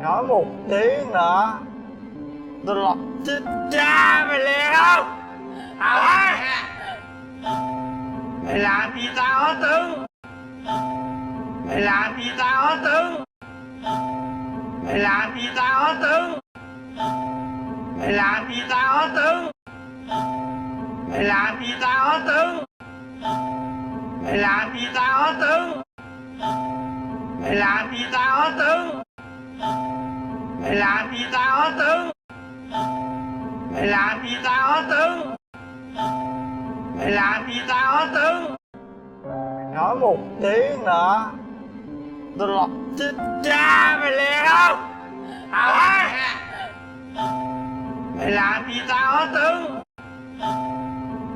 nói một tiếng nữa tôi lột chết cha mày liền không? Mày làm gì tao hả Tướng? Mày làm gì tao hả Tướng? Mày làm gì tao hả Tướng? Mày làm gì tao hả Tướng? Mày làm gì tao hả Tướng? Mày làm gì tao hả Tướng? Mày làm gì tao hả Tướng? Mày làm gì tao hả Tướng? Mày làm gì tao hả Tướng? Mày làm gì tao hả Tướng? Mày nói một tiếng nữa tôi lột chết cha mày liền không? Mày làm gì tao hả Tướng?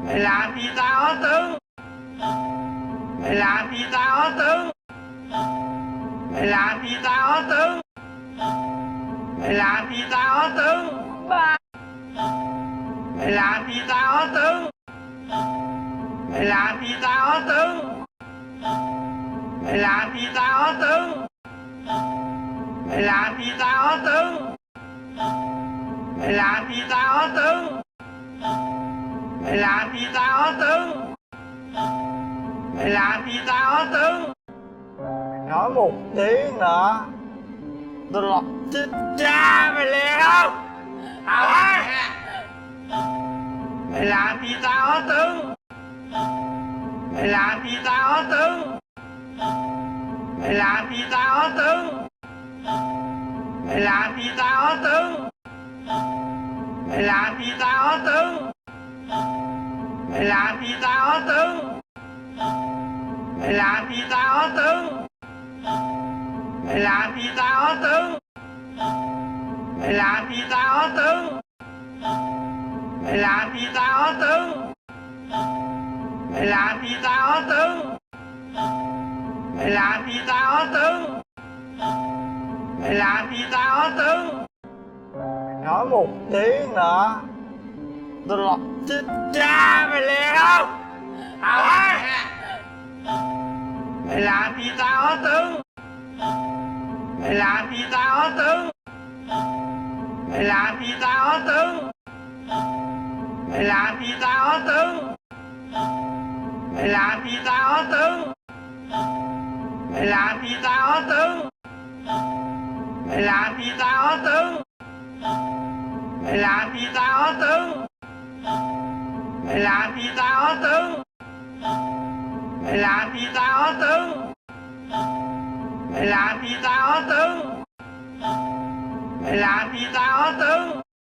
Mày làm gì tao hả Tướng? Mày làm gì tao hả Tướng? Mày làm gì tao hả Tướng? Mày làm gì tao hả Tướng? Mày làm gì tao hả Tướng? Mày làm gì tao hả Tướng? Mày làm gì tao hả Tướng? Mày làm gì tao hả Tướng? Mày làm gì tao hả Tướng? Mày làm gì tao hả Tướng? Mày làm gì tao hả Tướng? Mày nói một tiếng nữa tôi lột chết cha mày liền không? Mày làm gì tao hả Tướng? Mày làm gì tao hả Tướng? Mày làm gì tao hả Tướng? Mày làm gì tao hả Tướng? Mày làm gì tao hả Tướng? Mày làm gì tao hả Tướng? Mày làm gì tao hả Tướng? Mày làm gì tao hả Tướng? Mày làm gì tao hả Tướng? Mày làm gì tao hả Tướng? Mày làm gì tao hả Tướng? Mày làm gì tao hả Tướng? Mày làm gì tao hả Tướng? Mày nói một tiếng nữa tôi lột chết cha mày liền không? Mày làm gì tao hả Tướng? Mày làm gì tao hả Tướng? Mày làm gì tao hả Tướng? Mày làm gì tao hả Tướng? Mày làm gì tao hả Tướng? Mày làm gì tao hả Tướng? Mày làm gì tao hả Tướng? Mày làm gì tao hả Tướng? Mày làm gì tao hả Tướng? Mày làm gì tao hả Tướng? Mày làm gì tao hả Tướng? Mày làm gì tao hả Tướng?